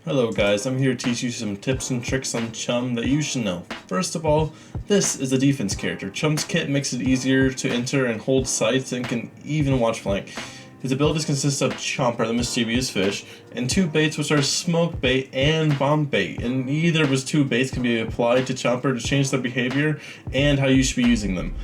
Hello guys, I'm here to teach you some tips and tricks on Chum that you should know. First of all, this is a defense character. Chum's kit makes it easier to enter and hold sights and can even watch flank. His abilities consist of Chomper, the mischievous fish, and two baits which are smoke bait and bomb bait, and either of his two baits can be applied to Chomper to change their behavior and how you should be using them.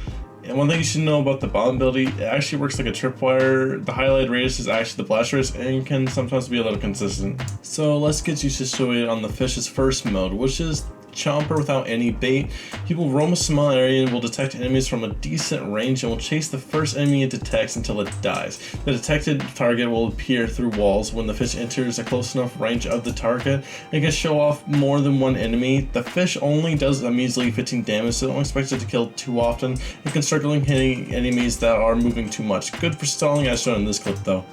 And one thing you should know about the bomb ability, it actually works like a tripwire. The highlighted radius is actually the blast radius and can sometimes be a little consistent. So let's get you situated on the fish's first mode, which is Chomper without any bait. He will roam a small area and will detect enemies from a decent range and will chase the first enemy it detects until it dies. The detected target will appear through walls when the fish enters a close enough range of the target and can show off more than one enemy. The fish only does a measly 15 damage, so don't expect it to kill too often and can start hitting enemies that are moving too much. Good for stalling as shown in this clip though.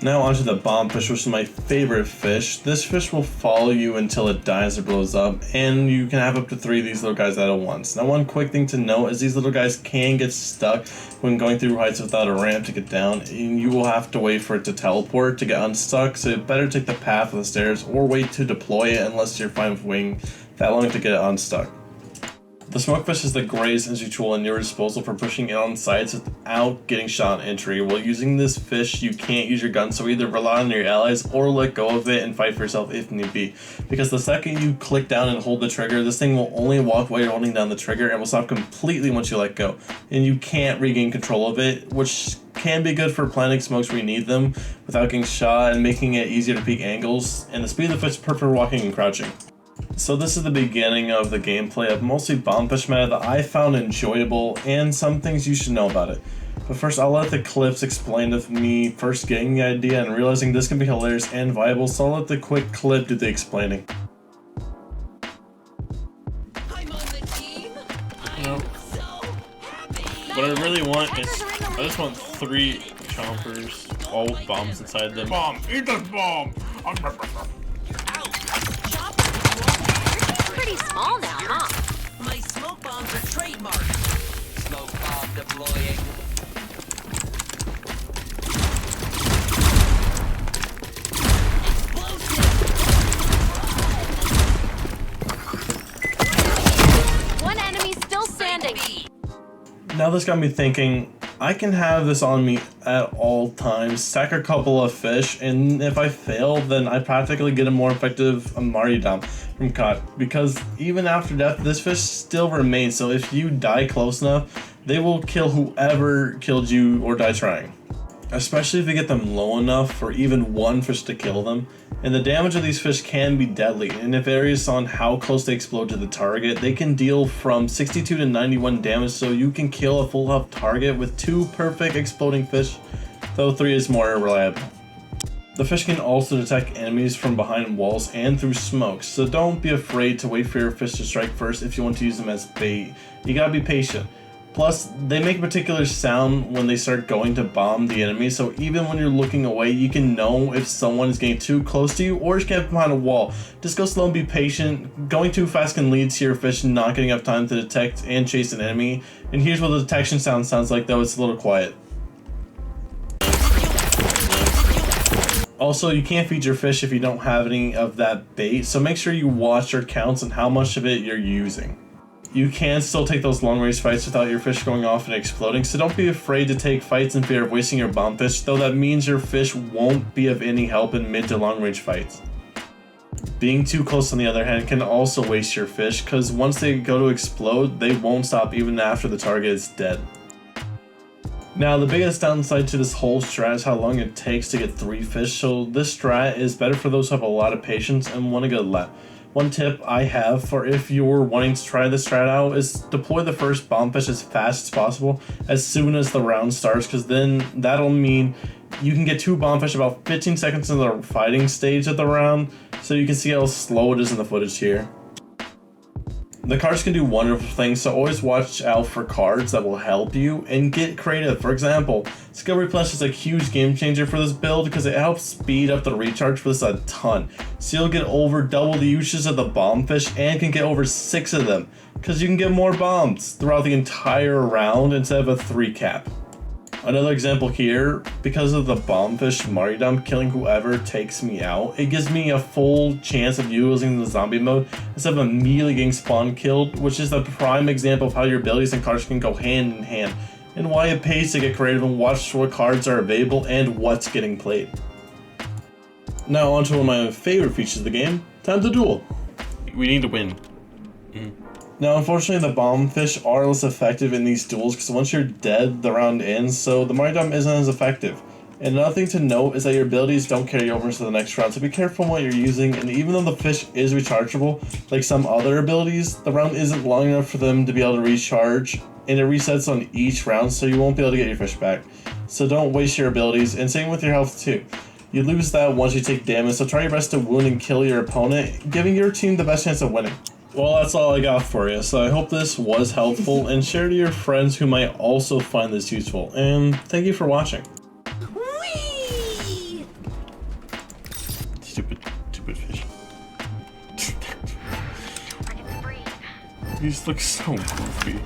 Now onto the bomb fish, which is my favorite fish. This fish will follow you until it dies or blows up, and you can have up to 3 of these little guys at once. Now one quick thing to note is these little guys can get stuck when going through heights without a ramp to get down, and you will have to wait for it to teleport to get unstuck, so better take the path of the stairs or wait to deploy it unless you're fine with waiting that long to get it unstuck. The smokefish is the greatest entry tool at your disposal for pushing in on sides without getting shot on entry. While using this fish, you can't use your gun, so either rely on your allies or let go of it and fight for yourself if need be. Because the second you click down and hold the trigger, this thing will only walk while you're holding down the trigger and will stop completely once you let go. And you can't regain control of it, which can be good for planting smokes where you need them without getting shot and making it easier to peek angles. And the speed of the fish is perfect for walking and crouching. So this is the beginning of the gameplay of mostly bombfish meta that I found enjoyable and some things you should know about it. But first I'll let the clips explain to me first getting the idea and realizing this can be hilarious and viable, so I'll let the quick clip do the explaining. I'm on the team. So happy. What I really want is, I just want 3 chompers, all with bombs inside them. Bomb! Eat this bomb! Pretty small now, huh? My smoke bombs are trademarked. Smoke bomb deploying. Explosive! One enemy still standing. Now this got me thinking, I can have this on me at all times, stack a couple of fish, and if I fail, then I practically get a more effective Martyrdom from COD, because even after death, this fish still remains, so if you die close enough, they will kill whoever killed you or die trying. Especially if you get them low enough for even one fish to kill them. And the damage of these fish can be deadly, and it varies on how close they explode to the target. They can deal from 62 to 91 damage, so you can kill a full health target with 2 perfect exploding fish, though 3 is more reliable. The fish can also detect enemies from behind walls and through smoke, so don't be afraid to wait for your fish to strike first if you want to use them as bait. You gotta be patient. Plus, they make a particular sound when they start going to bomb the enemy, so even when you're looking away, you can know if someone is getting too close to you or is getting behind a wall. Just go slow and be patient. Going too fast can lead to your fish not getting enough time to detect and chase an enemy. And here's what the detection sound sounds like, though it's a little quiet. Also, you can't feed your fish if you don't have any of that bait, so make sure you watch your counts and how much of it you're using. You can still take those long range fights without your fish going off and exploding, so don't be afraid to take fights in fear of wasting your bomb fish, though that means your fish won't be of any help in mid to long range fights. Being too close on the other hand can also waste your fish, because once they go to explode, they won't stop even after the target is dead. Now the biggest downside to this whole strat is how long it takes to get 3 fish, so this strat is better for those who have a lot of patience and want to get a lot. One tip I have for if you're wanting to try this strat out is deploy the first bombfish as fast as possible as soon as the round starts, because then that'll mean you can get 2 bombfish about 15 seconds in the fighting stage of the round, so you can see how slow it is in the footage here. The cards can do wonderful things, so always watch out for cards that will help you and get creative. For example, Skill Replenish is a huge game changer for this build because it helps speed up the recharge for this a ton. So you'll get over double the uses of the bombfish and can get over 6 of them because you can get more bombs throughout the entire round instead of a 3 cap. Another example here, because of the bombfish martyrdom killing whoever takes me out, it gives me a full chance of using the zombie mode instead of immediately getting spawn killed, which is the prime example of how your abilities and cards can go hand in hand, and why it pays to get creative and watch what cards are available and what's getting played. Now on to one of my favorite features of the game, time to duel. We need to win. Now, unfortunately, the bombfish are less effective in these duels because once you're dead, the round ends, so the martyrdom isn't as effective. And another thing to note is that your abilities don't carry over to the next round, so be careful on what you're using, and even though the fish is rechargeable, like some other abilities, the round isn't long enough for them to be able to recharge, and it resets on each round, so you won't be able to get your fish back. So don't waste your abilities, and same with your health too. You lose that once you take damage, so try your best to wound and kill your opponent, giving your team the best chance of winning. Well, that's all I got for you, so I hope this was helpful, and share to your friends who might also find this useful, and thank you for watching. Whee! Stupid fish. These look so goofy.